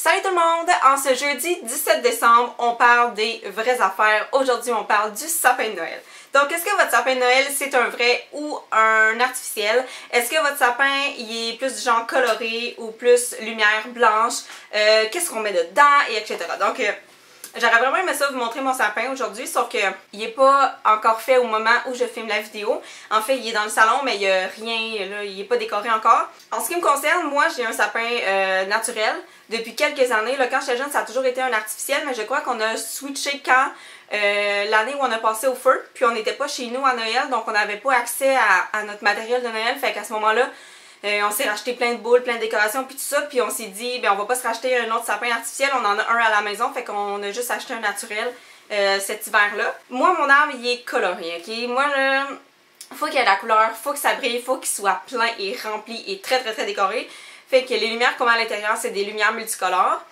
Salut tout le monde! En ce jeudi 17 décembre, on parle des vraies affaires. Aujourd'hui, on parle du sapin de Noël. Donc, est-ce que votre sapin de Noël, c'est un vrai ou un artificiel? Est-ce que votre sapin, il est plus du genre coloré ou plus lumière blanche? Qu'est-ce qu'on met dedans? Et etc. Donc, j'aurais vraiment aimé ça vous montrer mon sapin aujourd'hui, sauf que il n'est pas encore fait au moment où je filme la vidéo. En fait, il est dans le salon, mais il n'y a rien, là, il n'est pas décoré encore. En ce qui me concerne, moi, j'ai un sapin naturel depuis quelques années. Là, quand j'étais jeune, ça a toujours été un artificiel, mais je crois qu'on a switché quand l'année où on a passé au feu, puis on n'était pas chez nous à Noël, donc on n'avait pas accès à notre matériel de Noël, fait qu'à ce moment-là, on s'est racheté plein de boules, plein de décorations puis tout ça, puis on s'est dit ben on va pas se racheter un autre sapin artificiel, on en a un à la maison, fait qu'on a juste acheté un naturel cet hiver-là. Moi mon arbre il est coloré, ok? Moi là, faut qu'il y ait de la couleur, faut que ça brille, faut qu'il soit plein et rempli et très décoré. Fait que les lumières qu'on met à l'intérieur c'est des lumières multicolores.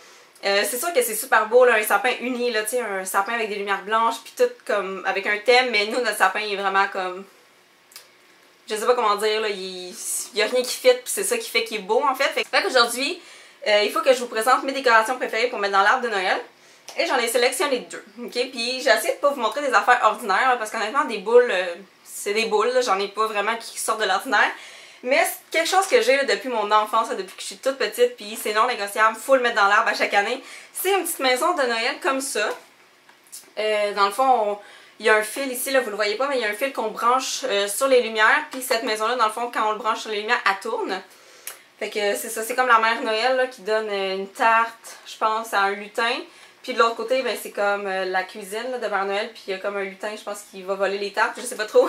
C'est sûr que c'est super beau là, un sapin uni, là, tu sais, un sapin avec des lumières blanches puis tout comme avec un thème, mais nous notre sapin il est vraiment comme... Je sais pas comment dire, là, il y a rien qui fit, puis c'est ça qui fait qu'il est beau en fait. Fait qu'aujourd'hui, il faut que je vous présente mes décorations préférées pour mettre dans l'arbre de Noël. Et j'en ai sélectionné deux, ok? Puis j'ai essayé de pas vous montrer des affaires ordinaires, là, parce qu'honnêtement, des boules, c'est des boules, j'en ai pas vraiment qui sortent de l'ordinaire. Mais c'est quelque chose que j'ai depuis mon enfance, là, depuis que je suis toute petite, puis c'est non négociable, faut le mettre dans l'arbre à chaque année. C'est une petite maison de Noël comme ça. Dans le fond, il y a un fil ici, là, vous le voyez pas, mais il y a un fil qu'on branche sur les lumières. Puis cette maison-là, dans le fond, quand on le branche sur les lumières, elle tourne. Fait que c'est ça, c'est comme la mère Noël là, qui donne une tarte, je pense, à un lutin. Puis de l'autre côté, ben, c'est comme la cuisine là, de Mère Noël. Puis il y a comme un lutin, je pense, qui va voler les tartes, je sais pas trop.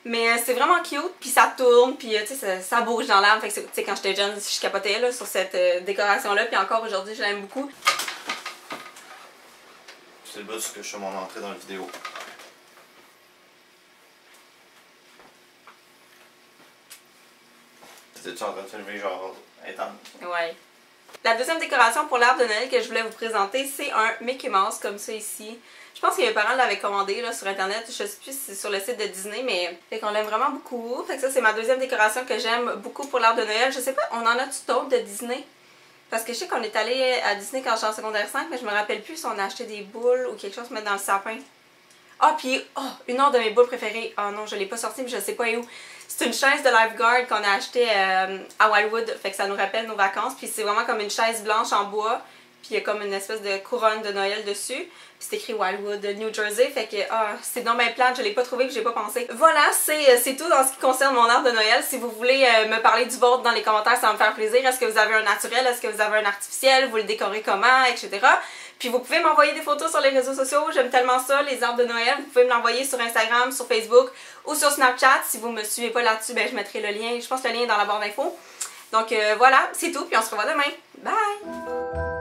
Mais c'est vraiment cute, puis ça tourne, puis tu sais, ça bouge dans l'arbre. Fait que tu sais, quand j'étais jeune, je capotais là, sur cette décoration-là. Puis encore aujourd'hui, je l'aime beaucoup. C'est le bout que je fais mon entrée dans la vidéo. T'étais-tu en train de filmer genre intense? Ouais. La deuxième décoration pour l'arbre de Noël que je voulais vous présenter, c'est un Mickey Mouse comme ça ici. Je pense que mes parents l'avaient commandé là, sur internet, je sais plus si c'est sur le site de Disney, mais fait qu'on l'aime vraiment beaucoup. Fait que ça c'est ma deuxième décoration que j'aime beaucoup pour l'arbre de Noël. Je sais pas, on en a-tu d'autres de Disney? Parce que je sais qu'on est allé à Disney quand j'étais en secondaire 5, mais je me rappelle plus si on a acheté des boules ou quelque chose pour mettre dans le sapin. Ah, puis une autre de mes boules préférées. Ah non, je l'ai pas sortie, mais je sais pas où. C'est une chaise de lifeguard qu'on a acheté à Wildwood. Fait que ça nous rappelle nos vacances. Puis c'est vraiment comme une chaise blanche en bois. Puis il y a comme une espèce de couronne de Noël dessus. Puis c'est écrit Wildwood, New Jersey. Fait que c'est dans mes plans, je l'ai pas trouvé, que j'ai pas pensé. Voilà, c'est tout dans ce qui concerne mon arbre de Noël. Si vous voulez me parler du vôtre dans les commentaires, ça va me faire plaisir. Est-ce que vous avez un naturel? Est-ce que vous avez un artificiel? Vous le décorez comment? Etc. Puis vous pouvez m'envoyer des photos sur les réseaux sociaux, j'aime tellement ça, les arbres de Noël. Vous pouvez me l'envoyer sur Instagram, sur Facebook ou sur Snapchat. Si vous me suivez pas là-dessus, ben je mettrai le lien, je pense que le lien est dans la barre d'infos. Donc voilà, c'est tout, puis on se revoit demain. Bye!